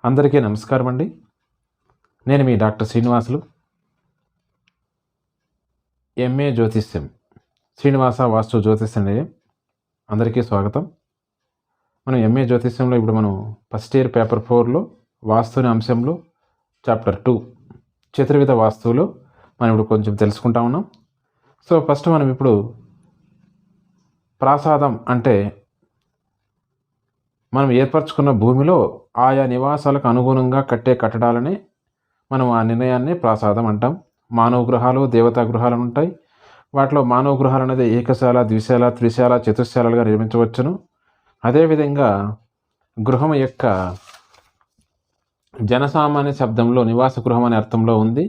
అందరికీ నమస్కారం అండి. నేను మీ డాక్టర్ శ్రీనివాసులు. ఎంఏ జ్యోతిష్యం, శ్రీనివాస వాస్తు జ్యోతిష్యం నిలయం. అందరికీ స్వాగతం. మనం ఎంఏ జ్యోతిష్యంలో ఇప్పుడు మనం ఫస్ట్ ఇయర్ పేపర్ 4లో వాస్తుని అంశంలో చాప్టర్ 2 చతుర్విధ వాస్తువులో మనం ఇప్పుడు కొంచెం తెలుసుకుంటా ఉన్నాం. సో ఫస్ట్ మనం ఇప్పుడు ప్రాసాదం అంటే మనం ఏర్పరచుకున్న భూమిలో ఆయా నివాసాలకు అనుగుణంగా కట్టే కట్టడాలని మనం ఆ నిర్ణయాన్ని ప్రాసాదం అంటాం. మానవ గృహాలు, దేవతా గృహాలు ఉంటాయి. వాటిలో మానవ గృహాలు అనేది ఏకశాల, ద్విశాల, త్రిశాల, చతుశాలలుగా నిర్మించవచ్చును. అదేవిధంగా గృహం యొక్క జనసామాన్య శబ్దంలో నివాస గృహం అనే అర్థంలో ఉంది.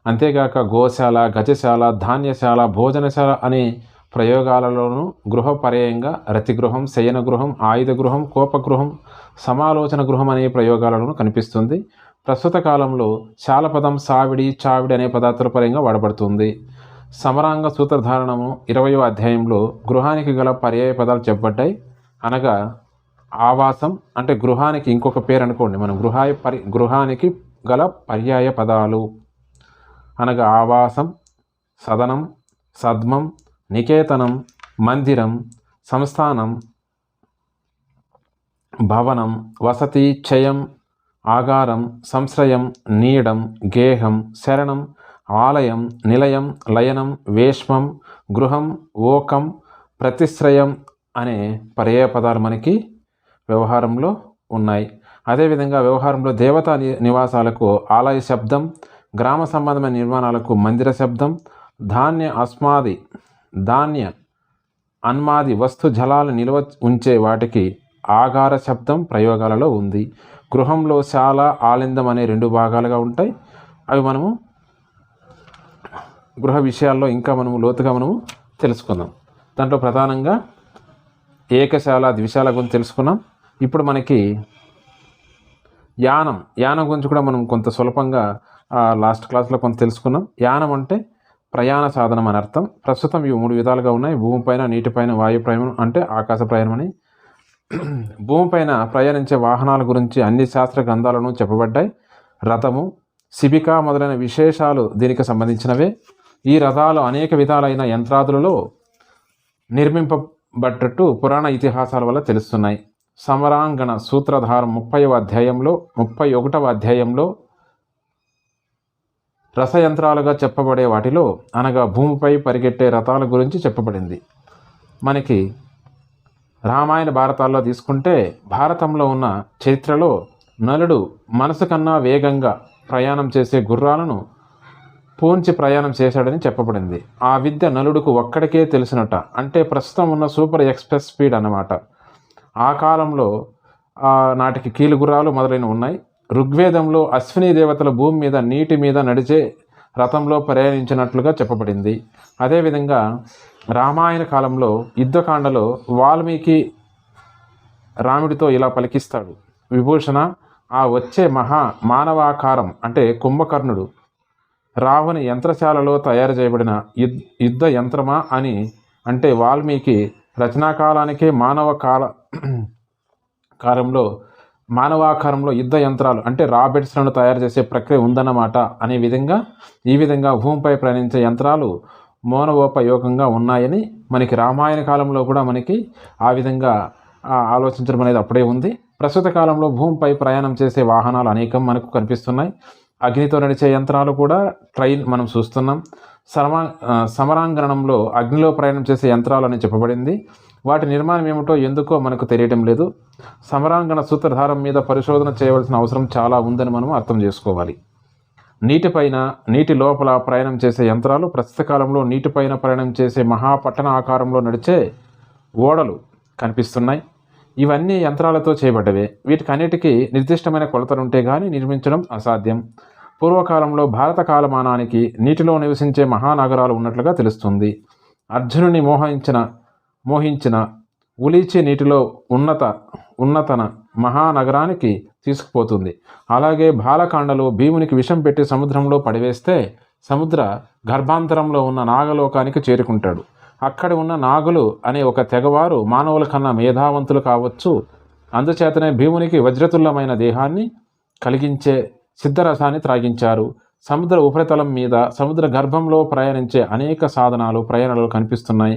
అంతేగాక గోశాల, గజశాల, ధాన్యశాల, భోజనశాల అనే ప్రయోగాలలోనూ గృహ పర్యాయంగా రతిగృహం, శయన గృహం, ఆయుధ గృహం, కోపగృహం, సమాలోచన గృహం అనే ప్రయోగాలలోనూ కనిపిస్తుంది. ప్రస్తుత కాలంలో శాల పదం సావిడి, చావిడి అనే పదార్థాల పరంగా వాడబడుతుంది. సమరాంగ సూత్రధారణము 20వ అధ్యాయంలో గృహానికి గల పర్యాయ పదాలు చెప్పబడ్డాయి. అనగా ఆవాసం అంటే గృహానికి ఇంకొక పేరు అనుకోండి. మనం గృహానికి గల పర్యాయ పదాలు అనగా ఆవాసం, సదనం, సద్మం, నికేతనం, మందిరం, సంస్థానం, భవనం, వసతి, చయం, ఆగారం, సంశ్రయం, నీడం, గేహం, శరణం, ఆలయం, నిలయం, లయనం, వేష్మం, గృహం, ఓకం, ప్రతిశ్రయం అనే పర్యాయ పదాలు మనకి వ్యవహారంలో ఉన్నాయి. అదేవిధంగా వ్యవహారంలో దేవతా నివాసాలకు ఆలయ శబ్దం, గ్రామ సంబంధమైన నిర్మాణాలకు మందిర శబ్దం, ధాన్య అన్మాది వస్తు జలాలు నిల్వ ఉంచే వాటికి ఆగార శబ్దం ప్రయోగాలలో ఉంది. గృహంలో శాల, ఆలిందం అనే 2 భాగాలుగా ఉంటాయి. అవి మనము గృహ విషయాల్లో ఇంకా మనము లోతుగా తెలుసుకుందాం. దాంట్లో ప్రధానంగా ఏకశాల, ద్విశాల గురించి తెలుసుకున్నాం. ఇప్పుడు మనకి యానం గురించి కూడా మనం కొంత సులభంగా లాస్ట్ క్లాస్లో కొంత తెలుసుకున్నాం. యానం అంటే ప్రయాణ సాధనం అని అర్థం. ప్రస్తుతం ఇవి 3 విధాలుగా ఉన్నాయి. భూమిపైన, నీటిపైన, వాయు ప్రయాణం అంటే ఆకాశ ప్రయాణం అని. భూమిపైన ప్రయాణించే వాహనాల గురించి అన్ని శాస్త్ర గ్రంథాలను చెప్పబడ్డాయి. రథము, శిబిక మొదలైన విశేషాలు దీనికి సంబంధించినవే. ఈ రథాలు అనేక విధాలైన యంత్రాదులలో నిర్మింపబడ్డట్టు పురాణ ఇతిహాసాల వల్ల తెలుస్తున్నాయి. సమరాంగణ సూత్రధారం 31వ అధ్యాయంలో రసయంత్రాలుగా చెప్పబడే వాటిలో అనగా భూమిపై పరిగెట్టే రథాల గురించి చెప్పబడింది. మనకి రామాయణ భారతాల్లో తీసుకుంటే భారతంలో ఉన్న చరిత్రలో నలుడు మనసు కన్నా వేగంగా ప్రయాణం చేసే గుర్రాలను పూంచి ప్రయాణం చేశాడని చెప్పబడింది. ఆ విద్య నలుడుకు ఒక్కడికే తెలిసినట. అంటే ప్రస్తుతం ఉన్న సూపర్ ఎక్స్ప్రెస్ స్పీడ్ అన్నమాట. ఆ కాలంలో నాటికి కీలు గుర్రాలు మొదలైనవి ఉన్నాయి. ఋగ్వేదంలో అశ్విని దేవతల భూమి మీద, నీటి మీద నడిచే రథంలో ప్రయాణించినట్లుగా చెప్పబడింది. అదేవిధంగా రామాయణ కాలంలో యుద్ధకాండలో వాల్మీకి రాముడితో ఇలా పలికిస్తాడు: విభూషణ, ఆ వచ్చే మానవాకారం అంటే కుంభకర్ణుడు రావణి యంత్రశాలలో తయారు చేయబడిన యుద్ధ యంత్రమా అని. అంటే వాల్మీకి రచనాకాలానికే మానవాకారంలో యుద్ధ యంత్రాలు అంటే రాబెట్స్లను తయారు చేసే ప్రక్రియ ఉందన్నమాట అనే విధంగా ఈ విధంగా భూమిపై ప్రయాణించే యంత్రాలు మోనవోపయోగంగా ఉన్నాయని మనకి రామాయణ కాలంలో కూడా మనకి ఆ విధంగా ఆలోచించడం అనేది అప్పుడే ఉంది. ప్రస్తుత కాలంలో భూమిపై ప్రయాణం చేసే వాహనాలు అనేకం మనకు కనిపిస్తున్నాయి. అగ్నితో నడిచే యంత్రాలు కూడా ట్రైన్ మనం చూస్తున్నాం. సమరాంగణంలో అగ్నిలో ప్రయాణం చేసే యంత్రాలు అని చెప్పబడింది. వాటి నిర్మాణం ఏమిటో ఎందుకో మనకు తెలియటం లేదు. సమరాంగణ సూత్రధారం మీద పరిశోధన చేయవలసిన అవసరం చాలా ఉందని మనం అర్థం చేసుకోవాలి. నీటి లోపల ప్రయాణం చేసే యంత్రాలు ప్రస్తుత కాలంలో నీటిపైన ప్రయాణం చేసే మహాపట్టణ ఆకారంలో నడిచే ఓడలు కనిపిస్తున్నాయి. ఇవన్నీ యంత్రాలతో చేయబడ్డవే. వీటికన్నిటికీ నిర్దిష్టమైన కొలతలుంటే కానీ నిర్మించడం అసాధ్యం. పూర్వకాలంలో భారత కాలమానానికి నీటిలో నివసించే మహానగరాలు ఉన్నట్లుగా తెలుస్తుంది. అర్జునుని మోహించిన ఉలీచి నీటిలో ఉన్నతన మహానగరానికి తీసుకుపోతుంది. అలాగే బాలకాండలో భీమునికి విషం పెట్టి సముద్రంలో పడివేస్తే సముద్ర గర్భాంతరంలో ఉన్న నాగలోకానికి చేరుకుంటాడు. అక్కడ ఉన్న నాగులు అనే ఒక తెగవారు మానవుల కన్నా మేధావంతులు కావచ్చు. అందుచేతనే భీమునికి వజ్రతుల్యమైన దేహాన్ని కలిగించే సిద్ధరసాన్ని త్రాగించారు. సముద్ర ఉపరితలం మీద సముద్ర గర్భంలో ప్రయాణించే అనేక ప్రయాణాలు కనిపిస్తున్నాయి.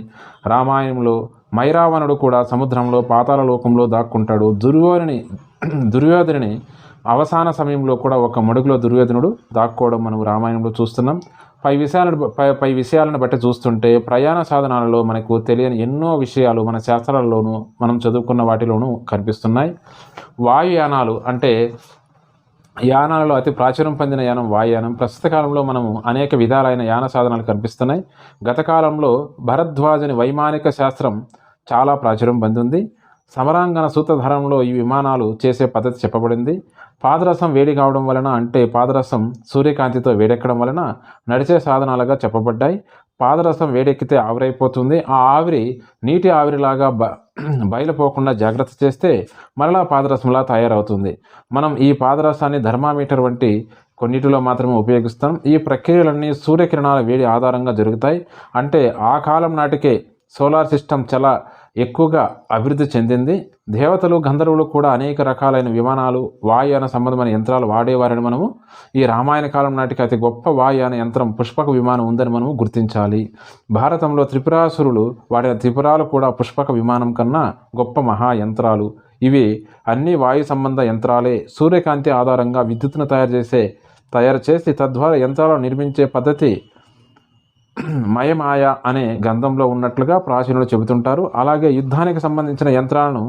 రామాయణంలో మైరావణుడు కూడా సముద్రంలో పాతాళ లోకంలో దాక్కుంటాడు. దుర్యోధనుని అవసాన సమయంలో కూడా ఒక మడుగులో దుర్యోధనుడు దాక్కోవడం మనం రామాయణంలో చూస్తున్నాం. పై విషయాలను బట్టి చూస్తుంటే ప్రయాణ సాధనాలలో మనకు తెలియని ఎన్నో విషయాలు మన శాస్త్రాల్లోనూ మనం చదువుకున్న వాటిలోనూ కనిపిస్తున్నాయి. వాయుయానాలు అంటే యానాలలో అతి ప్రాచుర్యం పొందిన యానం వాయుయానం. ప్రస్తుత కాలంలో మనము అనేక విధాలైన యాన సాధనాలు కనిపిస్తున్నాయి. గత కాలంలో భరద్వాజుని వైమానిక శాస్త్రం చాలా ప్రాచుర్యం పొందింది. సమరాంగణ సూత్రధారంలో ఈ విమానాలు చేసే పద్ధతి చెప్పబడింది. పాదరసం వేడి కావడం వలన అంటే పాదరసం సూర్యకాంతితో వేడెక్కడం వలన నడిచే సాధనాలుగా చెప్పబడ్డాయి. పాదరసం వేడెక్కితే ఆవిరైపోతుంది. ఆ ఆవిరి నీటి ఆవిరిలాగా బయలుపోకుండా జాగ్రత్త చేస్తే మరలా పాదరసంలా తయారవుతుంది. మనం ఈ పాదరసాన్ని థర్మామీటర్ వంటి కొన్నిటిలో మాత్రమే ఉపయోగిస్తాం. ఈ ప్రక్రియలన్నీ సూర్యకిరణాల వేడి ఆధారంగా జరుగుతాయి. అంటే ఆ కాలం నాటికే సోలార్ సిస్టమ్ చాలా ఎక్కువగా అభివృద్ధి చెందింది. దేవతలు గంధర్వులు కూడా అనేక రకాలైన విమానాలు వాయుయాన సంబంధమైన యంత్రాలు వాడేవారని మనము ఈ రామాయణ కాలం నాటికి అతి గొప్ప వాయుయాన యంత్రం పుష్పక విమానం ఉందని మనము గుర్తించాలి. భారతంలో త్రిపురాసురులు వాడిన త్రిపురాలు కూడా పుష్పక విమానం కన్నా గొప్ప మహాయంత్రాలు. ఇవి అన్ని వాయు సంబంధ యంత్రాలే. సూర్యకాంతి ఆధారంగా విద్యుత్తును తయారు చేసి తద్వారా యంత్రాలను నిర్మించే పద్ధతి మయమాయ అనే గ్రంథంలో ఉన్నట్లుగా ప్రాచీనులు చెబుతుంటారు. అలాగే యుద్ధానికి సంబంధించిన యంత్రాలను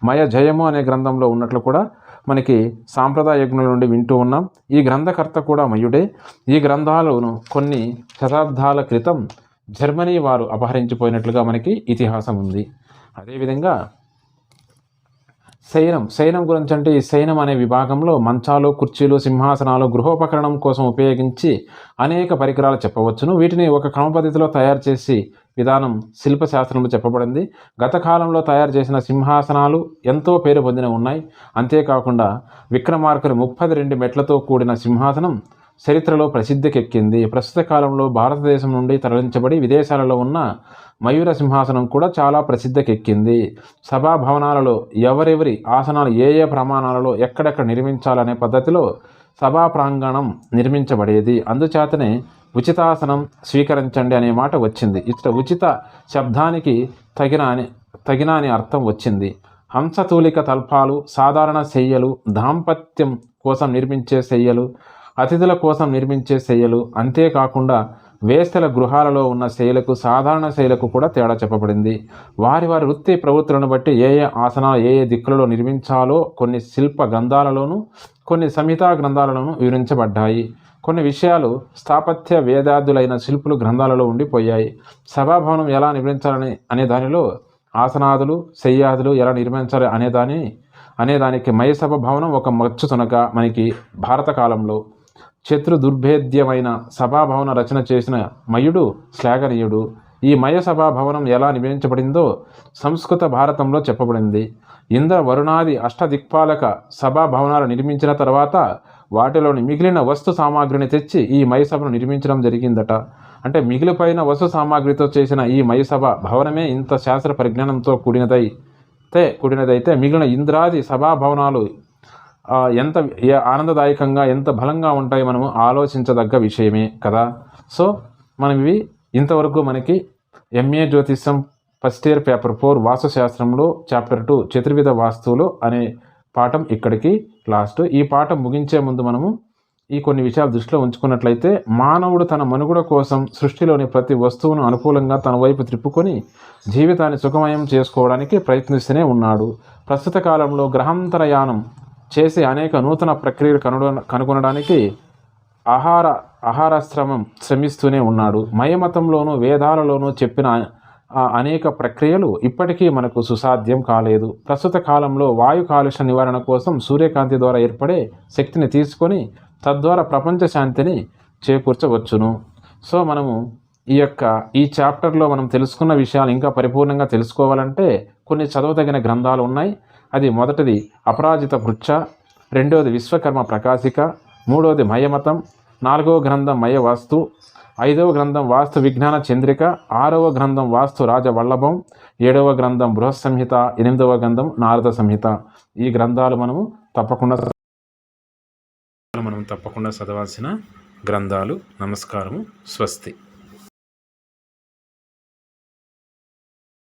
మయ జయము అనే గ్రంథంలో ఉన్నట్లు కూడా మనకి సాంప్రదాయ యజ్ఞుల నుండి వింటూ ఉన్నాం. ఈ గ్రంథకర్త కూడా మయుడే. ఈ గ్రంథాలను కొన్ని శతాబ్దాల క్రితం జర్మనీ వారు అపహరించిపోయినట్లుగా మనకి ఇతిహాసం ఉంది. అదేవిధంగా శయనం గురించి అంటే ఈ శయనం అనే విభాగంలో మంచాలు, కుర్చీలు, సింహాసనాలు గృహోపకరణం కోసం ఉపయోగించి అనేక పరికరాలు చెప్పవచ్చును. వీటిని ఒక క్రమ పద్ధతిలో తయారు చేసి విధానం శిల్పశాస్త్రంలో చెప్పబడింది. గత కాలంలో తయారు చేసిన సింహాసనాలు ఎంతో పేరు పొందిన ఉన్నాయి. అంతేకాకుండా విక్రమార్కుని 32 మెట్లతో కూడిన సింహాసనం చరిత్రలో ప్రసిద్ధికెక్కింది. ప్రస్తుత కాలంలో భారతదేశం నుండి తరలించబడి విదేశాలలో ఉన్న మయూర సింహాసనం కూడా చాలా ప్రసిద్ధికెక్కింది. సభా భవనాలలో ఎవరెవరి ఆసనాలు ఏ ఏ ప్రమాణాలలో ఎక్కడెక్కడ నిర్మించాలనే పద్ధతిలో సభా ప్రాంగణం నిర్మించబడేది. అందుచేతనే ఉచితాసనం స్వీకరించండి అనే మాట వచ్చింది. ఇట్లా ఉచిత శబ్దానికి తగిన అని అర్థం వచ్చింది. హంసతూలిక తల్పాలు, సాధారణ శయ్యలు, దాంపత్యం కోసం నిర్మించే శయ్యలు, అతిథుల కోసం నిర్మించే శయ్యలు, అంతేకాకుండా వేస్తల గృహాలలో ఉన్న శైలకు సాధారణ శైలకు కూడా తేడా చెప్పబడింది. వారి వృత్తి ప్రవృత్తులను బట్టి ఏ ఏ ఆసనాలు ఏ ఏ దిక్కులలో నిర్మించాలో కొన్ని శిల్ప గ్రంథాలలోనూ కొన్ని సంహితా గ్రంథాలలోనూ వివరించబడ్డాయి. కొన్ని విషయాలు స్థాపత్య వేదార్థులైన శిల్పులు గ్రంథాలలో ఉండిపోయాయి. సభాభవనం ఎలా నిర్మించాలని అనే దానిలో ఆసనాదులు శయ్యాదులు ఎలా నిర్మించాలి అనేదానికి మయసభ భవనం ఒక మచ్చు తునక మనకి భారత కాలంలో దుర్భేద్యమైన సభాభవన రచన చేసిన మయుడు శ్లాఘనీయుడు. ఈ మయ సభాభవనం ఎలా నిర్మించబడిందో సంస్కృత భారతంలో చెప్పబడింది. ఇంద్ర వరుణాది అష్టదిక్పాలక సభాభవనాలు నిర్మించిన తర్వాత వాటిలోని మిగిలిన వస్తు సామాగ్రిని తెచ్చి ఈ మయసభను నిర్మించడం జరిగిందట. అంటే మిగిలిపోయిన వస్తు సామాగ్రితో చేసిన ఈ మయసభ భవనమే ఇంత శాస్త్ర పరిజ్ఞానంతో కూడినదైతే మిగిలిన ఇంద్రాది సభాభవనాలు ఎంత ఆనందదాయకంగా ఎంత బలంగా ఉంటాయి మనము ఆలోచించదగ్గ విషయమే కదా. సో మనం ఇవి ఇంతవరకు మనకి ఎంఏ జ్యోతిష్యం ఫస్ట్ ఇయర్ పేపర్ 4 వాస్తుశాస్త్రంలో చాప్టర్ 2 చతుర్విధ వాస్తువులు అనే పాఠం ఇక్కడికి లాస్ట్. ఈ పాఠం ముగించే ముందు మనము ఈ కొన్ని విషయాలు దృష్టిలో ఉంచుకున్నట్లయితే మానవుడు తన మనుగడ కోసం సృష్టిలోని ప్రతి వస్తువును అనుకూలంగా తన వైపు త్రిప్పుకొని జీవితాన్ని సుఖమయం చేసుకోవడానికి ప్రయత్నిస్తూనే ఉన్నాడు. ప్రస్తుత కాలంలో గ్రహాంతరయానం చేసి అనేక నూతన ప్రక్రియలు కనుగొనడానికి శ్రమిస్తూనే ఉన్నాడు. మయమతంలోనూ వేదాలలోనూ చెప్పిన అనేక ప్రక్రియలు ఇప్పటికీ మనకు సుసాధ్యం కాలేదు. ప్రస్తుత కాలంలో వాయు కాలుష్య నివారణ కోసం సూర్యకాంతి ద్వారా ఏర్పడే శక్తిని తీసుకొని తద్వారా ప్రపంచ శాంతిని చేకూర్చవచ్చును. సో మనము ఈ చాప్టర్లో మనం తెలుసుకున్న విషయాలు ఇంకా పరిపూర్ణంగా తెలుసుకోవాలంటే కొన్ని చదవదగిన గ్రంథాలు ఉన్నాయి. అది మొదటిది అపరాజిత పృచ్ఛ, రెండవది విశ్వకర్మ ప్రకాశిక, మూడవది మయమతం, 4వ గ్రంథం మయవాస్తు, 5వ గ్రంథం వాస్తు విజ్ఞాన చంద్రిక, 6వ గ్రంథం వాస్తు రాజవల్లభం, 7వ గ్రంథం బృహత్ సంహిత, 8వ గ్రంథం నారద సంహిత. ఈ గ్రంథాలు మనము తప్పకుండా తప్పకుండా చదవాల్సిన గ్రంథాలు. నమస్కారము. స్వస్తి.